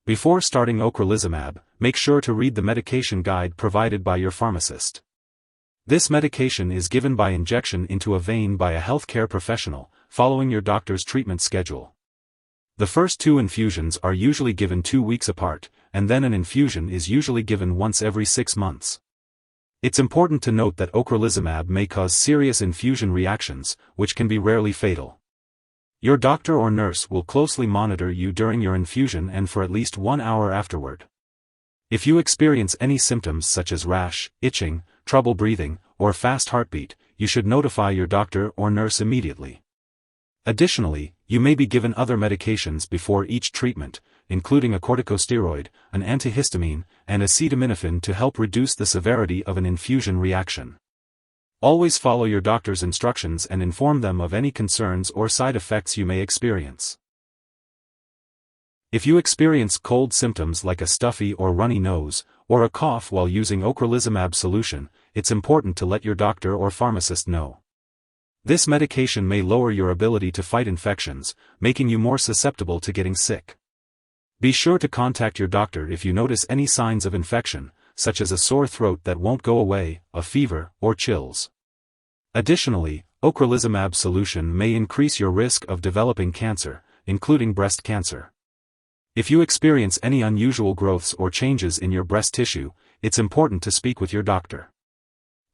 Before starting Ocrelizumab, make sure to read the medication guide provided by your pharmacist. This medication is given by injection into a vein by a healthcare professional, following your doctor's treatment schedule. The first 2 infusions are usually given 2 weeks apart, and then an infusion is usually given once every 6 months. It's important to note that Ocrelizumab may cause serious infusion reactions, which can be rarely fatal. Your doctor or nurse will closely monitor you during your infusion and for at least 1 hour afterward. If you experience any symptoms such as rash, itching, trouble breathing, or fast heartbeat, you should notify your doctor or nurse immediately. Additionally, you may be given other medications before each treatment, including a corticosteroid, an antihistamine, and acetaminophen to help reduce the severity of an infusion reaction. Always follow your doctor's instructions and inform them of any concerns or side effects you may experience. If you experience cold symptoms like a stuffy or runny nose, or a cough while using Ocrelizumab solution, it's important to let your doctor or pharmacist know. This medication may lower your ability to fight infections, making you more susceptible to getting sick. Be sure to contact your doctor if you notice any signs of infection, such as a sore throat that won't go away, a fever, or chills. Additionally, Ocrelizumab solution may increase your risk of developing cancer, including breast cancer. If you experience any unusual growths or changes in your breast tissue, it's important to speak with your doctor.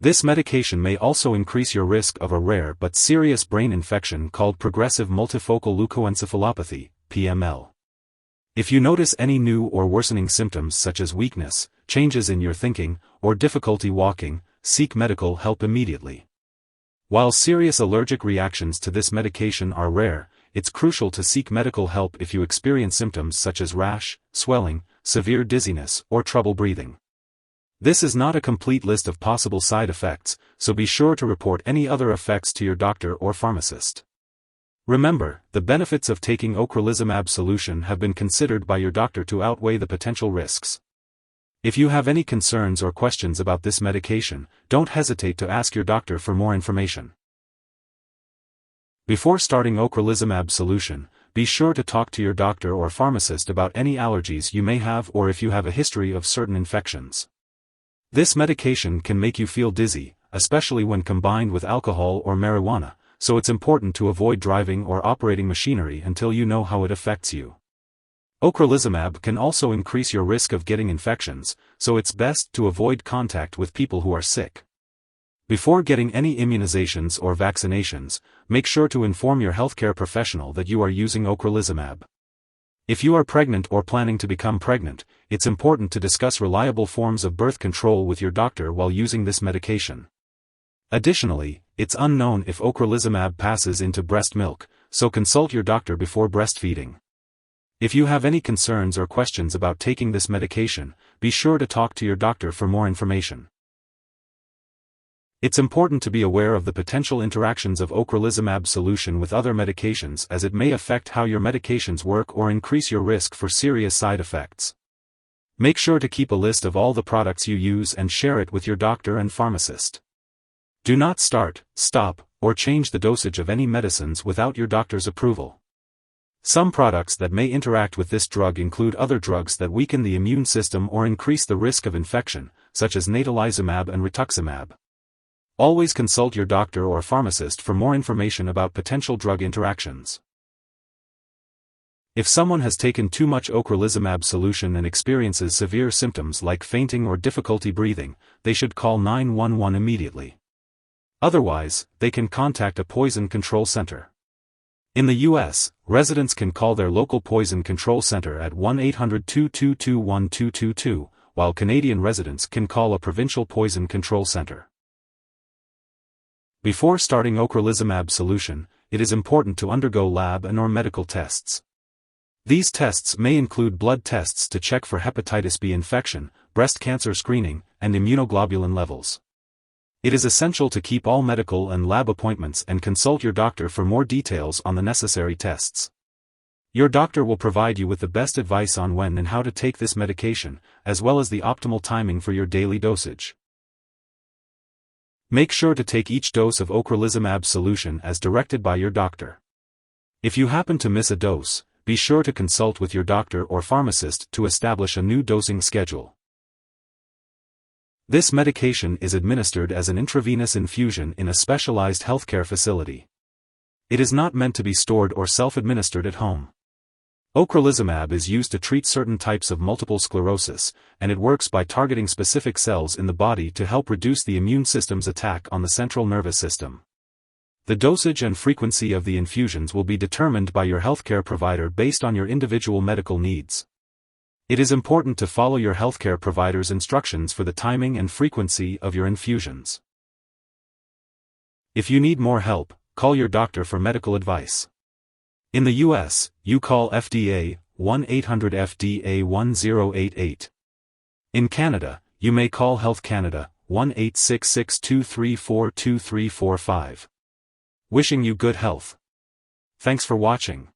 This medication may also increase your risk of a rare but serious brain infection called progressive multifocal leukoencephalopathy, PML. If you notice any new or worsening symptoms such as weakness, changes in your thinking, or difficulty walking, seek medical help immediately. While serious allergic reactions to this medication are rare, it's crucial to seek medical help if you experience symptoms such as rash, swelling, severe dizziness, or trouble breathing. This is not a complete list of possible side effects, so be sure to report any other effects to your doctor or pharmacist. Remember, the benefits of taking Ocrelizumab solution have been considered by your doctor to outweigh the potential risks. If you have any concerns or questions about this medication, don't hesitate to ask your doctor for more information. Before starting Ocrelizumab solution, be sure to talk to your doctor or pharmacist about any allergies you may have or if you have a history of certain infections. This medication can make you feel dizzy, especially when combined with alcohol or marijuana, so it's important to avoid driving or operating machinery until you know how it affects you. Ocrelizumab can also increase your risk of getting infections, so it's best to avoid contact with people who are sick. Before getting any immunizations or vaccinations, make sure to inform your healthcare professional that you are using Ocrelizumab. If you are pregnant or planning to become pregnant, it's important to discuss reliable forms of birth control with your doctor while using this medication. Additionally, it's unknown if Ocrelizumab passes into breast milk, so consult your doctor before breastfeeding. If you have any concerns or questions about taking this medication, be sure to talk to your doctor for more information. It's important to be aware of the potential interactions of Ocrelizumab solution with other medications as it may affect how your medications work or increase your risk for serious side effects. Make sure to keep a list of all the products you use and share it with your doctor and pharmacist. Do not start, stop, or change the dosage of any medicines without your doctor's approval. Some products that may interact with this drug include other drugs that weaken the immune system or increase the risk of infection, such as natalizumab and rituximab. Always consult your doctor or pharmacist for more information about potential drug interactions. If someone has taken too much Ocrelizumab solution and experiences severe symptoms like fainting or difficulty breathing, they should call 911 immediately. Otherwise, they can contact a poison control center. In the U.S., residents can call their local poison control center at 1-800-222-1222, while Canadian residents can call a provincial poison control center. Before starting Ocrelizumab solution, it is important to undergo lab and/or medical tests. These tests may include blood tests to check for hepatitis B infection, breast cancer screening, and immunoglobulin levels. It is essential to keep all medical and lab appointments and consult your doctor for more details on the necessary tests. Your doctor will provide you with the best advice on when and how to take this medication, as well as the optimal timing for your daily dosage. Make sure to take each dose of Ocrelizumab solution as directed by your doctor. If you happen to miss a dose, be be sure to consult with your doctor or pharmacist to establish a new dosing schedule. This medication is administered as an intravenous infusion in a specialized healthcare facility. It is not meant to be stored or self-administered at home. Ocrelizumab is used to treat certain types of multiple sclerosis, and it works by targeting specific cells in the body to help reduce the immune system's attack on the central nervous system. The dosage and frequency of the infusions will be determined by your healthcare provider based on your individual medical needs. It is important to follow your healthcare provider's instructions for the timing and frequency of your infusions. If you need more help, call your doctor for medical advice. In the U.S., you call FDA, 1-800-FDA-1088. In Canada, you may call Health Canada, 1-866-234-2345. Wishing you good health. Thanks for watching.